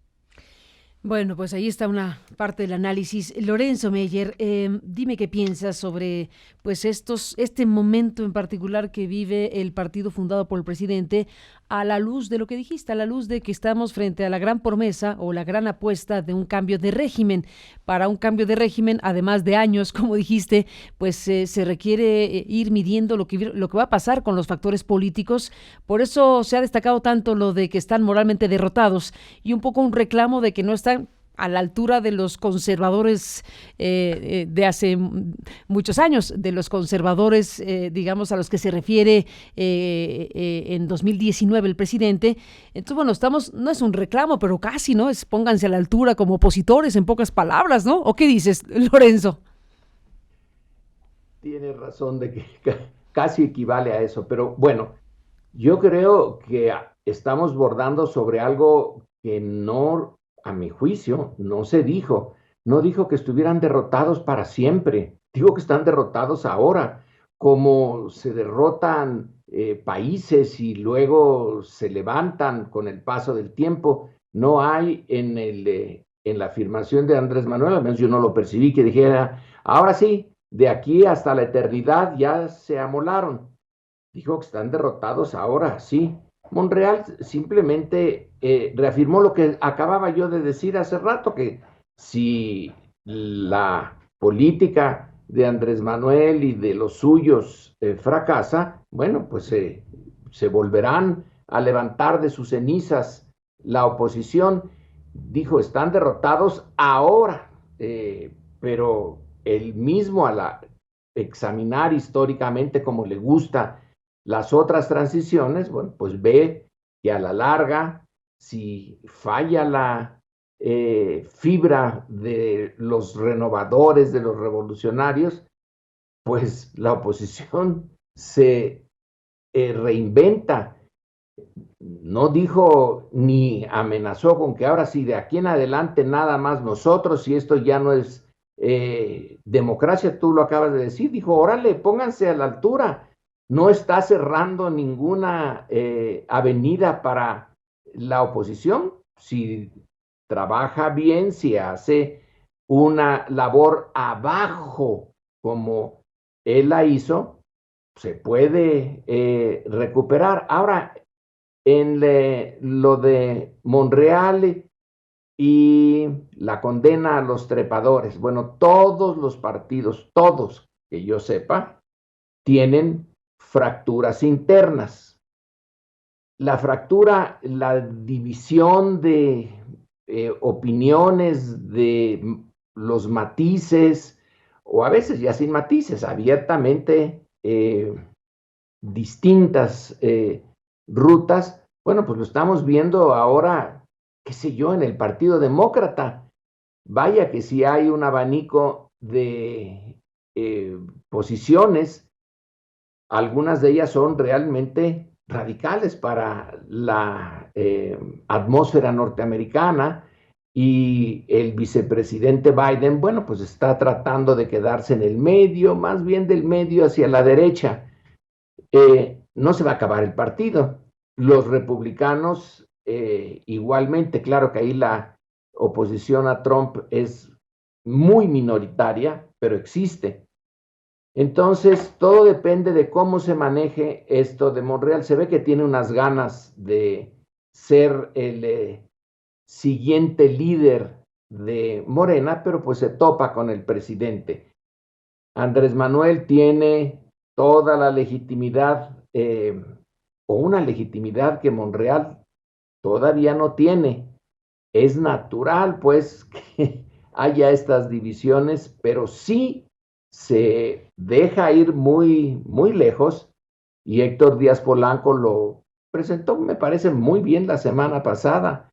Bueno, pues ahí está una parte del análisis. Lorenzo Meyer, dime qué piensas sobre pues este momento en particular que vive el partido fundado por el presidente, a la luz de lo que dijiste, a la luz de que estamos frente a la gran promesa o la gran apuesta de un cambio de régimen. Para un cambio de régimen, además de años, como dijiste, pues se requiere ir midiendo lo que va a pasar con los factores políticos. Por eso se ha destacado tanto lo de que están moralmente derrotados y un poco un reclamo de que no están a la altura de los conservadores de hace muchos años, de los conservadores, digamos, a los que se refiere en 2019 el presidente. Entonces, bueno, no es un reclamo, pero casi, ¿no? Pónganse a la altura como opositores, en pocas palabras, ¿no? ¿O qué dices, Lorenzo? Tienes razón de que casi equivale a eso, pero bueno, yo creo que estamos bordando sobre algo que no, a mi juicio, no se dijo. No dijo que estuvieran derrotados para siempre. Digo que están derrotados ahora, como se derrotan países y luego se levantan con el paso del tiempo. No hay en la afirmación de Andrés Manuel, al menos yo no lo percibí, que dijera, ahora sí, de aquí hasta la eternidad ya se amolaron. Dijo que están derrotados ahora, sí. Monreal simplemente reafirmó lo que acababa yo de decir hace rato, que si la política de Andrés Manuel y de los suyos fracasa, bueno, pues se volverán a levantar de sus cenizas la oposición. Dijo, están derrotados ahora, pero él mismo examinar históricamente como le gusta las otras transiciones, bueno, pues ve que a la larga, si falla la fibra de los renovadores, de los revolucionarios, pues la oposición se reinventa. No dijo ni amenazó con que ahora sí, de aquí en adelante nada más nosotros, y esto ya no es democracia, tú lo acabas de decir. Dijo, órale, pónganse a la altura. No está cerrando ninguna avenida para la oposición. Si trabaja bien, si hace una labor abajo como él la hizo, se puede recuperar. Ahora, en lo de Monreal y la condena a los trepadores, bueno, todos los partidos, todos que yo sepa, tienen fracturas internas. La fractura, la división de opiniones, de los matices, o a veces ya sin matices, abiertamente distintas rutas, bueno, pues lo estamos viendo ahora, qué sé yo, en el Partido Demócrata. Vaya que sí hay un abanico de posiciones. Algunas de ellas son realmente radicales para la atmósfera norteamericana, y el vicepresidente Biden, bueno, pues está tratando de quedarse en el medio, más bien del medio hacia la derecha. No se va a acabar el partido. Los republicanos igualmente, claro que ahí la oposición a Trump es muy minoritaria, pero existe. Entonces, todo depende de cómo se maneje esto de Monreal. Se ve que tiene unas ganas de ser el siguiente líder de Morena, pero pues se topa con el presidente. Andrés Manuel tiene toda la legitimidad, o una legitimidad que Monreal todavía no tiene. Es natural, pues, que haya estas divisiones, pero sí se deja ir muy, muy lejos, y Héctor Díaz Polanco lo presentó, me parece, muy bien la semana pasada.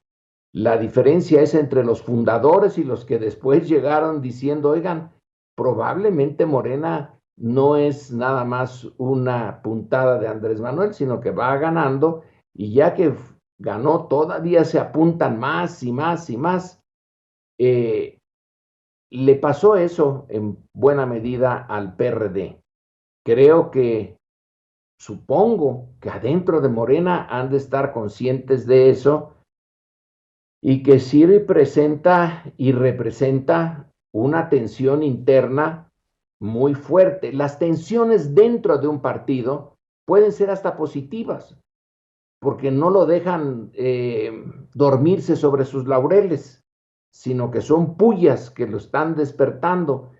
La diferencia es entre los fundadores y los que después llegaron diciendo, oigan, probablemente Morena no es nada más una puntada de Andrés Manuel, sino que va ganando, y ya que ganó, todavía se apuntan más y más y más. Le pasó eso en buena medida al PRD. Supongo que adentro de Morena han de estar conscientes de eso, y que sí representa una tensión interna muy fuerte. Las tensiones dentro de un partido pueden ser hasta positivas, porque no lo dejan dormirse sobre sus laureles, sino que son pullas que lo están despertando.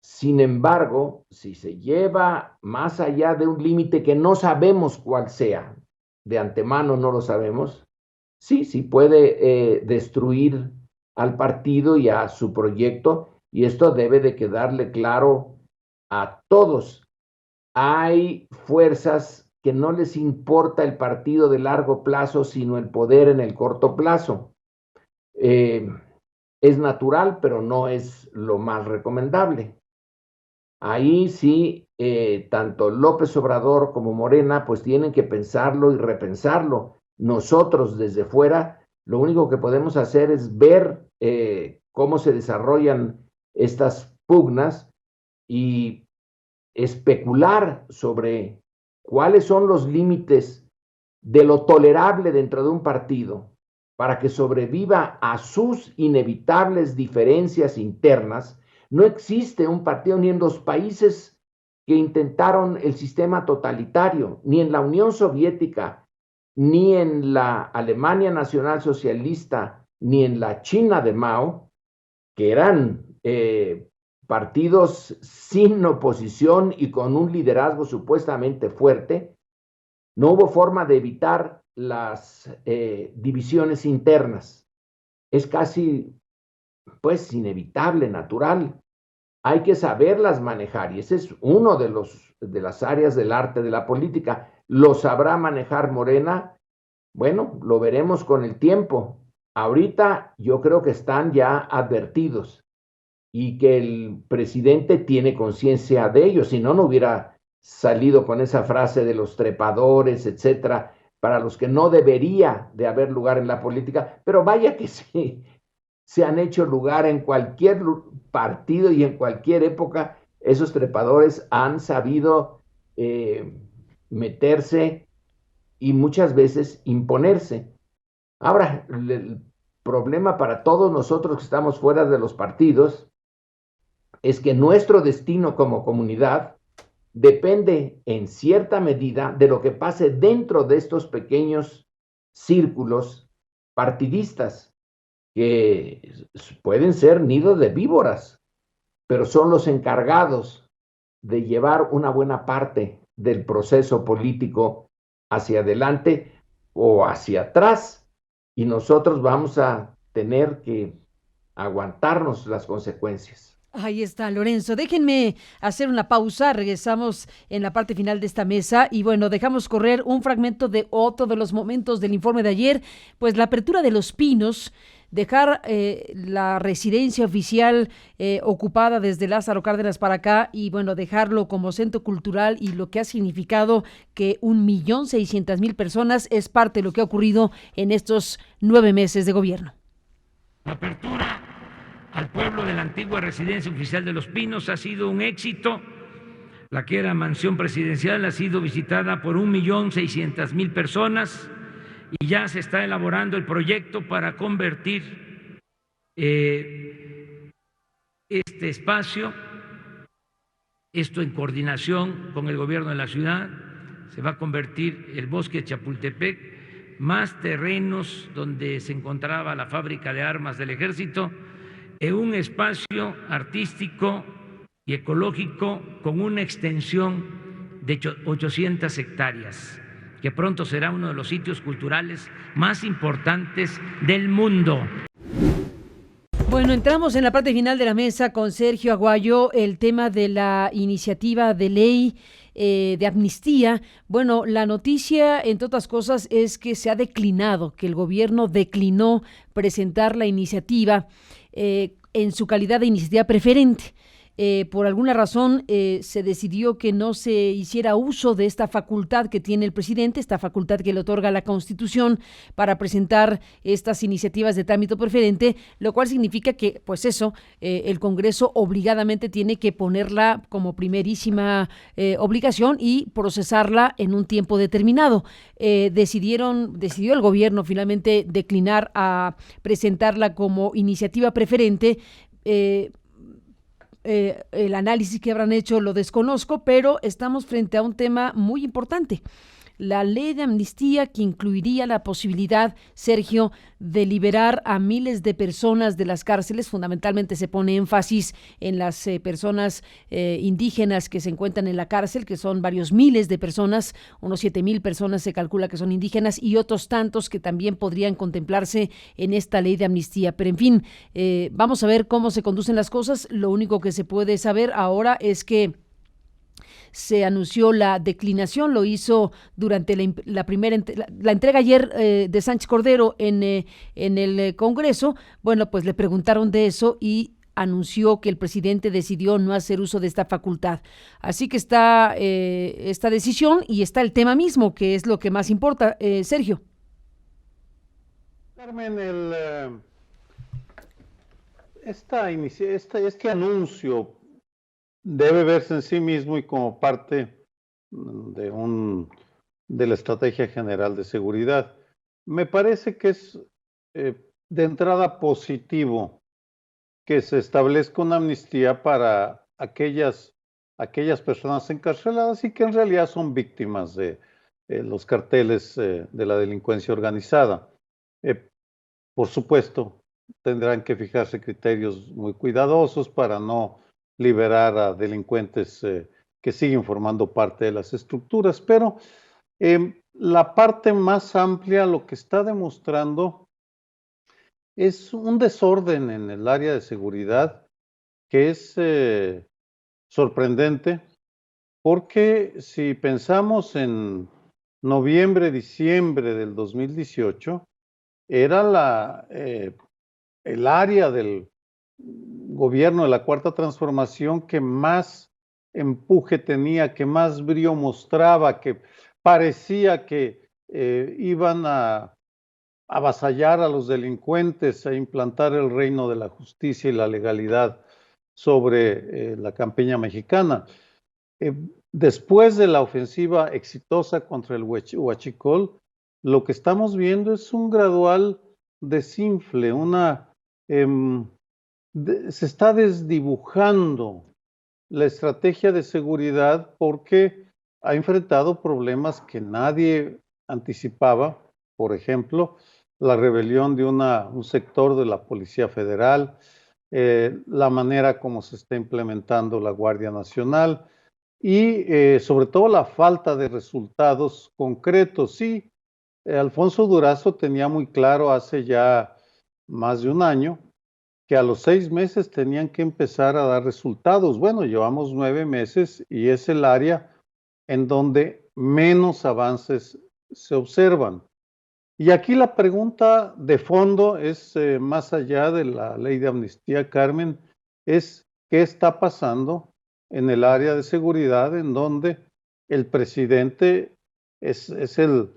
Sin embargo, si se lleva más allá de un límite que no sabemos cuál sea, de antemano no lo sabemos, sí puede destruir al partido y a su proyecto, y esto debe de quedarle claro a todos. Hay fuerzas que no les importa el partido de largo plazo, sino el poder en el corto plazo. Es natural, pero no es lo más recomendable. Ahí sí, tanto López Obrador como Morena, pues tienen que pensarlo y repensarlo. Nosotros desde fuera, lo único que podemos hacer es ver cómo se desarrollan estas pugnas y especular sobre cuáles son los límites de lo tolerable dentro de un partido para que sobreviva a sus inevitables diferencias internas. No existe un partido ni en los países que intentaron el sistema totalitario, ni en la Unión Soviética, ni en la Alemania nacionalsocialista, ni en la China de Mao, que eran partidos sin oposición y con un liderazgo supuestamente fuerte. No hubo forma de evitar las divisiones internas. Es casi, pues, inevitable, natural. Hay que saberlas manejar, y ese es uno de las áreas del arte de la política. ¿Lo sabrá manejar Morena? Bueno, lo veremos con el tiempo. Ahorita yo creo que están ya advertidos y que el presidente tiene conciencia de ello, si no, no hubiera salido con esa frase de los trepadores, etcétera, para los que no debería de haber lugar en la política, pero vaya que sí, se han hecho lugar en cualquier partido y en cualquier época. Esos trepadores han sabido meterse y muchas veces imponerse. Ahora, el problema para todos nosotros que estamos fuera de los partidos es que nuestro destino como comunidad depende en cierta medida de lo que pase dentro de estos pequeños círculos partidistas, que pueden ser nidos de víboras, pero son los encargados de llevar una buena parte del proceso político hacia adelante o hacia atrás, y nosotros vamos a tener que aguantarnos las consecuencias. Ahí está, Lorenzo. Déjenme hacer una pausa. Regresamos en la parte final de esta mesa y bueno, dejamos correr un fragmento de otro de los momentos del informe de ayer, pues la apertura de Los Pinos, dejar la residencia oficial ocupada desde Lázaro Cárdenas para acá y bueno, dejarlo como centro cultural, y lo que ha significado que 1,600,000 personas es parte de lo que ha ocurrido en estos 9 meses de gobierno. La apertura al pueblo de la antigua residencia oficial de Los Pinos ha sido un éxito. La que era mansión presidencial ha sido visitada por 1,600,000 personas y ya se está elaborando el proyecto para convertir este espacio, esto en coordinación con el gobierno de la ciudad. Se va a convertir el bosque de Chapultepec, más terrenos donde se encontraba la fábrica de armas del ejército, en un espacio artístico y ecológico con una extensión de 800 hectáreas, que pronto será uno de los sitios culturales más importantes del mundo. Bueno, entramos en la parte final de la mesa con Sergio Aguayo, el tema de la iniciativa de ley de amnistía. Bueno, la noticia, entre otras cosas, es que se ha declinado, que el gobierno declinó presentar la iniciativa en su calidad de iniciativa preferente. por alguna razón se decidió que no se hiciera uso de esta facultad que tiene el presidente, esta facultad que le otorga la Constitución para presentar estas iniciativas de trámite preferente, lo cual significa que, pues eso, el Congreso obligadamente tiene que ponerla como primerísima obligación y procesarla en un tiempo determinado. Decidió el gobierno finalmente declinar a presentarla como iniciativa preferente. El análisis que habrán hecho lo desconozco, pero estamos frente a un tema muy importante. La ley de amnistía, que incluiría la posibilidad, Sergio, de liberar a miles de personas de las cárceles. Fundamentalmente se pone énfasis en las personas indígenas que se encuentran en la cárcel, que son varios miles de personas, unos 7,000 personas se calcula que son indígenas, y otros tantos que también podrían contemplarse en esta ley de amnistía. Pero en fin, vamos a ver cómo se conducen las cosas. Lo único que se puede saber ahora es que se anunció la declinación, lo hizo durante la entrega ayer de Sánchez Cordero en el Congreso. Bueno, pues le preguntaron de eso y anunció que el presidente decidió no hacer uso de esta facultad. Así que está esta decisión y está el tema mismo, que es lo que más importa. Sergio. Carmen, este anuncio debe verse en sí mismo y como parte de la estrategia general de seguridad. Me parece que es de entrada positivo que se establezca una amnistía para aquellas personas encarceladas y que en realidad son víctimas de los carteles de la delincuencia organizada. Por supuesto, tendrán que fijarse criterios muy cuidadosos para no liberar a delincuentes que siguen formando parte de las estructuras, pero la parte más amplia lo que está demostrando es un desorden en el área de seguridad que es sorprendente, porque si pensamos en noviembre, diciembre del 2018, era el área del gobierno de la Cuarta Transformación que más empuje tenía, que más brío mostraba, que parecía que iban a avasallar a los delincuentes, a implantar el reino de la justicia y la legalidad sobre la campiña mexicana. Después de la ofensiva exitosa contra el Huachicol, lo que estamos viendo es un gradual desinfle, se está desdibujando la estrategia de seguridad porque ha enfrentado problemas que nadie anticipaba. Por ejemplo, la rebelión de un sector de la Policía Federal, la manera como se está implementando la Guardia Nacional y sobre todo la falta de resultados concretos. Sí, Alfonso Durazo tenía muy claro hace ya más de un año que a los 6 meses tenían que empezar a dar resultados. Bueno, llevamos 9 meses y es el área en donde menos avances se observan. Y aquí la pregunta de fondo es, más allá de la ley de amnistía, Carmen, es qué está pasando en el área de seguridad en donde el presidente es el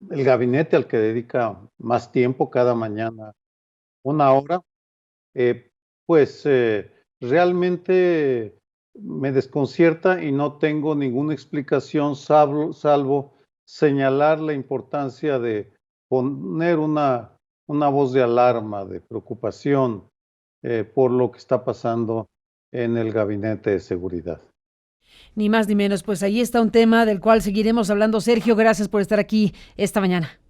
gabinete al que dedica más tiempo cada mañana, 1 hora. Realmente me desconcierta y no tengo ninguna explicación salvo señalar la importancia de poner una voz de alarma, de preocupación por lo que está pasando en el gabinete de seguridad. Ni más ni menos, pues ahí está un tema del cual seguiremos hablando. Sergio, gracias por estar aquí esta mañana.